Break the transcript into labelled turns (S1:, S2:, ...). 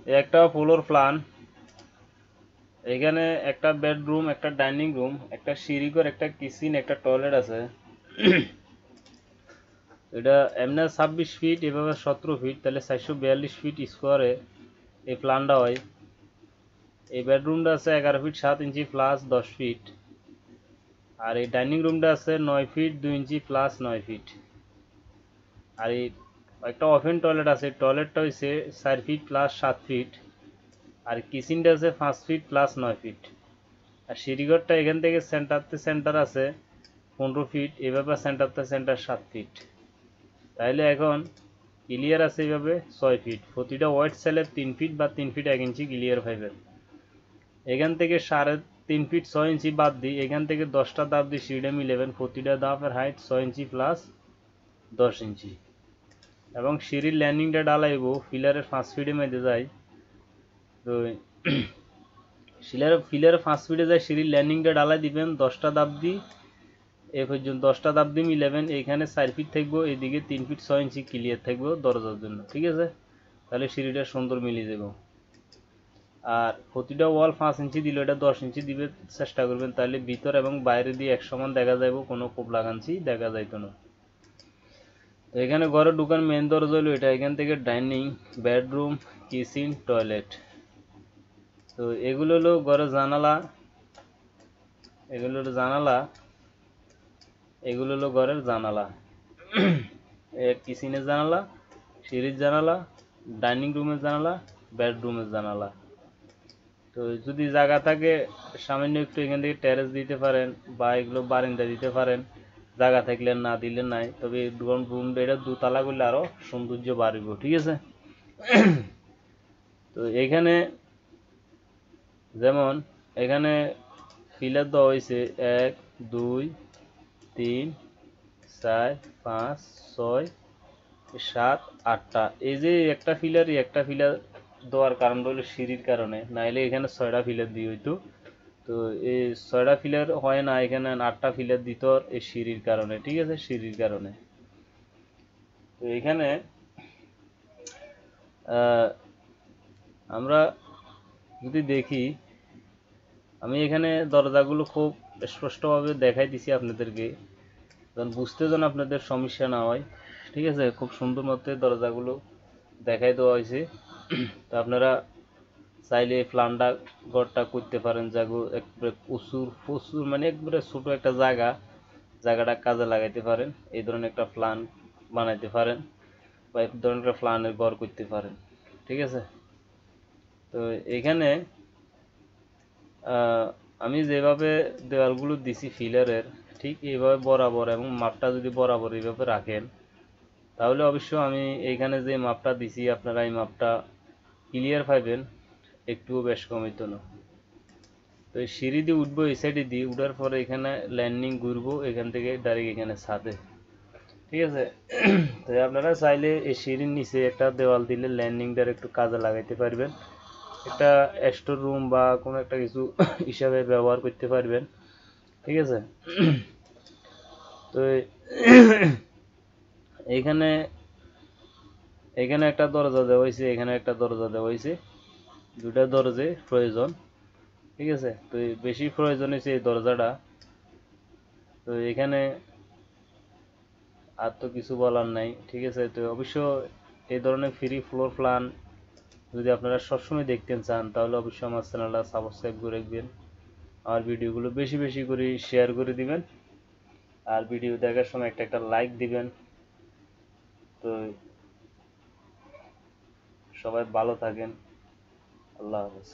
S1: একটা floor plan, এখানে একটা বেডরুম, একটা ডাইনিং রুম, একটা সিঁড়িঘর, একটা কিচেন, একটা টয়লেট আছে। এটা এমনি 26 ফিট, এভাবে 17 ফিট, তাহলে 442 ফিট স্কোয়ারে এই প্ল্যানটা হয়। এই বেডরুমটা আছে 11 ফিট 7 ইঞ্চি প্লাস 10 ফিট, আর এই ডাইনিং রুমটা আছে 9 ফিট 2 ইঞ্চি প্লাস 9 ফিট। আর এই একটা ওপেন টয়লেট আছে, টয়লেটটা হয়েছে 4 ফিট প্লাস 7 ফিট। আর কিচেনটা আছে 5 ফিট প্লাস 9 ফিট। আর সিঁড়িঘরটা এখান থেকে সেন্টার আছে 15 ফিট, এভাবে সেন্টার 7 ফিট। তাইলে এখন ক্লিয়ার আছে এইভাবে 6 ফিট, প্রতিটা ওয়াইড সেলে 3 ফিট বা 3 ফিট 1 ইঞ্চি ক্লিয়ার পাইবেন। এখান থেকে 3.5 ফিট 6 ইঞ্চি বাদ দিই, এখান থেকে 10টা ধাপ দিয়ে সিঁড়িটা মিলেবেন, প্রতিটা ধাপের হাইট 6 ইঞ্চি প্লাস 10 ইঞ্চি। এবং সিঁড়ির ল্যান্ডিংটা ডালাইব ফিলারের 5 ফিটে মেঝে যায়। তো ফিলারের 5 ফিটে যায়, সিঁড়ির ল্যান্ডিংটা ডালাই দিবেন 10টা ধাপ দিয়ে, এ পর্যন্ত 10টা ধাপ দিয়ে মিলাবেন। এইখানে 4 ফিট থাকবো, এইদিকে 3 ফিট 6 ইঞ্চি ক্লিয়ার থাকবো দরজার জন্য, ঠিক আছে? তাহলে সিঁড়িটা সুন্দর মিলিয়ে যাব। আর প্রতিটা ওয়াল 5 ইঞ্চি দিল, এটা 10 ইঞ্চি দিবে চেষ্টা করবেন, তাহলে ভিতর এবং বাইরে দিয়ে এক সমান দেখা যাইব, কোনো কোপ লাগানছি দেখা যাইতো না। তো এখানে ঘরে ঢুকার মেন দরজা হলো এটা, এখান থেকে ডাইনিং, বেডরুম, কিচেন, টয়লেট। তো এগুলো হলো ঘরের জানালা, এগুলো হলো জানালা, এগুলো হলো ঘরের জানালা। কিচেনের জানালা, সিঁড়ির জানালা, ডাইনিং রুমের জানালা, বেডরুমের জানালা। তো যদি জায়গা থাকে সামান্য একটু এখান থেকে টেরেস দিতে পারেন, বা এগুলো বারান্দা দিতে পারেন, জায়গা থাকলে, না দিলে নাই। তবে রুমটা এটা দুতলা করলে আরো সৌন্দর্য বাড়িব, ঠিক আছে? তো এখানে যেমন এখানে পিলার দেওয়া হয়েছে 1 2 3 4 5 6 7 8টা। এই যে একটা পিলার দেওয়ার কারণ হলো সিঁড়ির কারণে, নাইলে এখানে 6টা পিলার দিয়ে হইতো। তো এই 6টা পিলার হয় না, এখানে 8টা পিলার দিত এই সিঁড়ির কারণে, ঠিক আছে? সিঁড়ির কারণে। তো এখানে আমরা যদি দেখি, আমি এখানে দরজাগুলো খুব স্পষ্টভাবে দেখাই দিছি আপনাদেরকে, কারণ বুঝতে যেন আপনাদের সমস্যা না হয়, ঠিক আছে? খুব সুন্দর মতো দরজাগুলো দেখাই দেওয়া হয়েছে। তো আপনারা চাইলে এই প্ল্যানটা ঘরটা করতে পারেন, জাগো একবারে প্রচুর প্রচুর মানে একবারে ছোট একটা জায়গাটা কাজে লাগাইতে পারেন, এই ধরনের একটা প্ল্যান বানাইতে পারেন, বা এই ধরনের একটা প্ল্যানের ঘর করতে পারেন, ঠিক আছে? তো এখানে আমি যেভাবে দেওয়ালগুলো দিছি ফিলারের, ঠিক এইভাবে বরাবর, এবং মাপটা যদি বরাবর এইভাবে রাখেন, তাহলে অবশ্য আমি এইখানে যে মাপটা দিছি আপনারা এই মাপটা ক্লিয়ার পাইবেন, একটুও বেশ কম হইতো না। তো এই সিঁড়ি দিয়ে উঠবো, এই সাইডে দিয়ে উঠার পরে এখানে ল্যান্ডিং ঘুরবো, এখান থেকে ডাইরেক্ট এখানে ছাদে, ঠিক আছে? তো আপনারা চাইলে এই সিঁড়ির নিচে একটা দেওয়াল দিলে ল্যান্ডিংটার একটু কাজে লাগাইতে পারবেন, একটা স্টোর রুম বা কোনো একটা কিছু হিসাবে ব্যবহার করতে পারবেন, ঠিক আছে? তো এইখানে এখানে একটা দরজা দেওয়া হয়েছে, এখানে একটা দরজা দেওয়া হয়েছে, দুটা দরজা প্রয়োজন, ঠিক আছে? তো বেশি প্রয়োজন হয়েছে এই দরজাটা। তো এখানে আর তো কিছু বলার নাই, ঠিক আছে? তো অবশ্য এই ধরনের ফ্রি ফ্লোর প্ল্যান যদি আপনারা সবসময় দেখতে চান, তাহলে অবশ্যই আমার চ্যানেলটা সাবস্ক্রাইব করে রাখবেন, আমার ভিডিওগুলো বেশি বেশি করে শেয়ার করে দিবেন, আর ভিডিও দেখার সময় একটা একটা লাইক দিবেন। তো সবাই ভালো থাকেন, আল্লাহ হাফেজ।